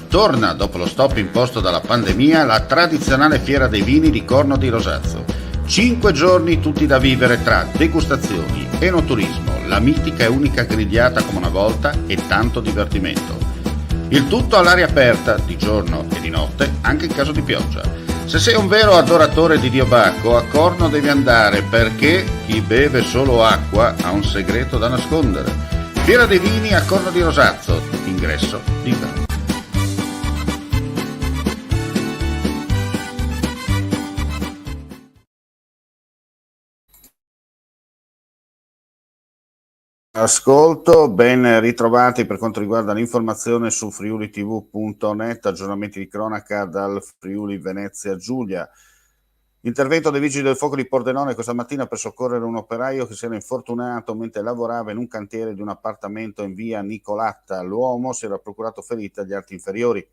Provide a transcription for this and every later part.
Torna, dopo lo stop imposto dalla pandemia, la tradizionale fiera dei vini di Corno di Rosazzo. 5 giorni tutti da vivere tra degustazioni, enoturismo, la mitica e unica grigliata come una volta e tanto divertimento. Il tutto all'aria aperta, di giorno e di notte, anche in caso di pioggia. Se sei un vero adoratore di Dio Bacco, a Corno devi andare perché chi beve solo acqua ha un segreto da nascondere. Fiera dei vini a Corno di Rosazzo, ingresso libero. Ascolto, ben ritrovati per quanto riguarda l'informazione su friulitv.net, aggiornamenti di cronaca dal Friuli Venezia Giulia. Intervento dei vigili del fuoco di Pordenone questa mattina per soccorrere un operaio che si era infortunato mentre lavorava in un cantiere di un appartamento in via Nicolatta. L'uomo si era procurato ferite agli arti inferiori.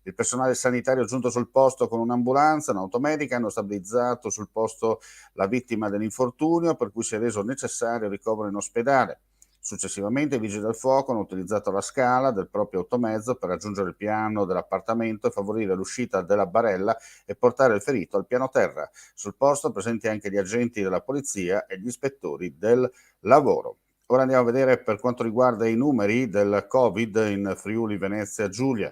Il personale sanitario giunto sul posto con un'ambulanza, un'automedica, hanno stabilizzato sul posto la vittima dell'infortunio, per cui si è reso necessario il ricovero in ospedale. Successivamente i vigili del fuoco hanno utilizzato la scala del proprio automezzo per raggiungere il piano dell'appartamento e favorire l'uscita della barella e portare il ferito al piano terra. Sul posto presenti anche gli agenti della polizia e gli ispettori del lavoro. Ora andiamo a vedere per quanto riguarda i numeri del Covid in Friuli Venezia Giulia.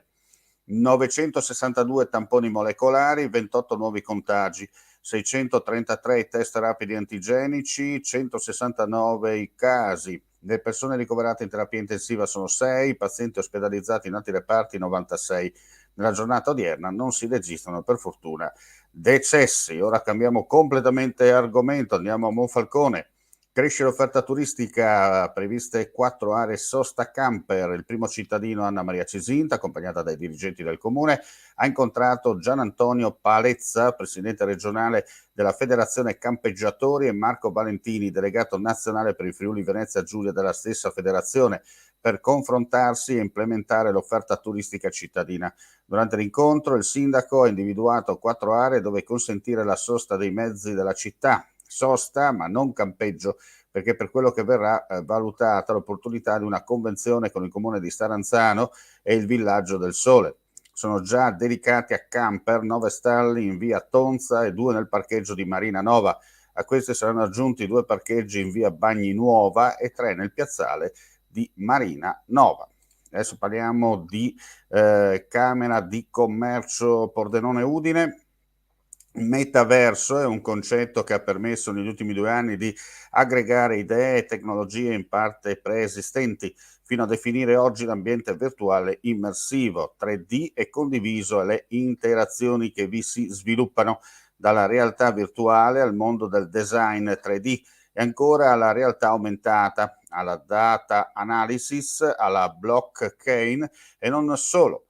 962 tamponi molecolari, 28 nuovi contagi, 633 test rapidi antigenici, 169 i casi. Le persone ricoverate in terapia intensiva sono 6, i pazienti ospedalizzati in altri reparti 96. Nella giornata odierna non si registrano per fortuna decessi. Ora cambiamo completamente argomento, andiamo a Monfalcone. Cresce l'offerta turistica, previste 4 aree sosta camper. Il primo cittadino, Anna Maria Cisinta, accompagnata dai dirigenti del comune, ha incontrato Gian Antonio Palezza, presidente regionale della Federazione Campeggiatori, e Marco Valentini, delegato nazionale per il Friuli Venezia Giulia della stessa federazione, per confrontarsi e implementare l'offerta turistica cittadina. Durante l'incontro il sindaco ha individuato 4 aree dove consentire la sosta dei mezzi della città. Sosta, ma non campeggio, perché per quello che verrà valutata l'opportunità di una convenzione con il comune di Staranzano e il Villaggio del Sole. Sono già dedicati a camper 9 stalli in via Tonza e 2 nel parcheggio di Marina Nova. A questi saranno aggiunti 2 parcheggi in via Bagni Nuova e 3 nel piazzale di Marina Nova. Adesso parliamo di Camera di Commercio Pordenone Udine. Metaverso è un concetto che ha permesso negli ultimi 2 anni di aggregare idee e tecnologie in parte preesistenti, fino a definire oggi l'ambiente virtuale immersivo, 3D e condiviso, e le interazioni che vi si sviluppano, dalla realtà virtuale al mondo del design 3D e ancora alla realtà aumentata, alla data analysis, alla blockchain e non solo.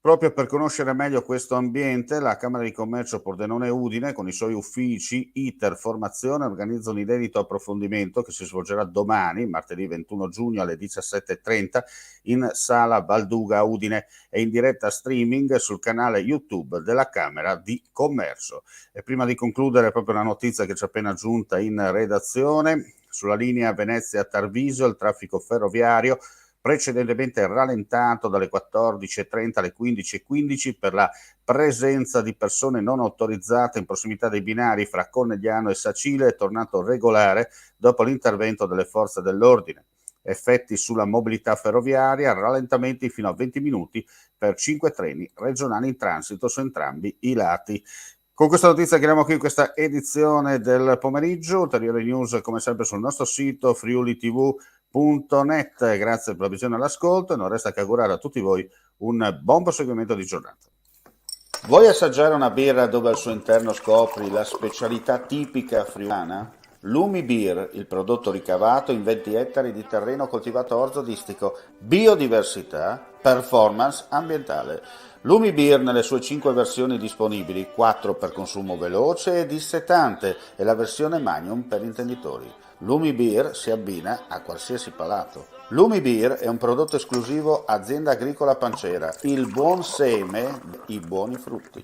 Proprio per conoscere meglio questo ambiente, la Camera di Commercio Pordenone Udine, con i suoi uffici ITER Formazione, organizza un inedito approfondimento che si svolgerà domani, martedì 21 giugno alle 17:30, in Sala Valduga Udine e in diretta streaming sul canale YouTube della Camera di Commercio. E prima di concludere, proprio la notizia che ci è appena giunta in redazione: sulla linea Venezia-Tarvisio il traffico ferroviario, precedentemente rallentato dalle 14:30 alle 15:15 per la presenza di persone non autorizzate in prossimità dei binari fra Cornegliano e Sacile, è tornato regolare dopo l'intervento delle forze dell'ordine. Effetti sulla mobilità ferroviaria: rallentamenti fino a 20 minuti per 5 treni regionali in transito su entrambi i lati. Con questa notizia chiudiamo qui questa edizione del pomeriggio. Ulteriori news come sempre sul nostro sito friulitv.net. Grazie per la visione e l'ascolto, e non resta che augurare a tutti voi un buon proseguimento di giornata. Vuoi assaggiare una birra dove al suo interno scopri la specialità tipica friulana? Lumi Beer, il prodotto ricavato in 20 ettari di terreno coltivato orzodistico, biodiversità, performance ambientale. Lumi Beer nelle sue 5 versioni disponibili, 4 per consumo veloce e dissetante e la versione Magnum per intenditori. Lumi Beer si abbina a qualsiasi palato. Lumibir è un prodotto esclusivo Azienda Agricola Pancera, il buon seme, i buoni frutti.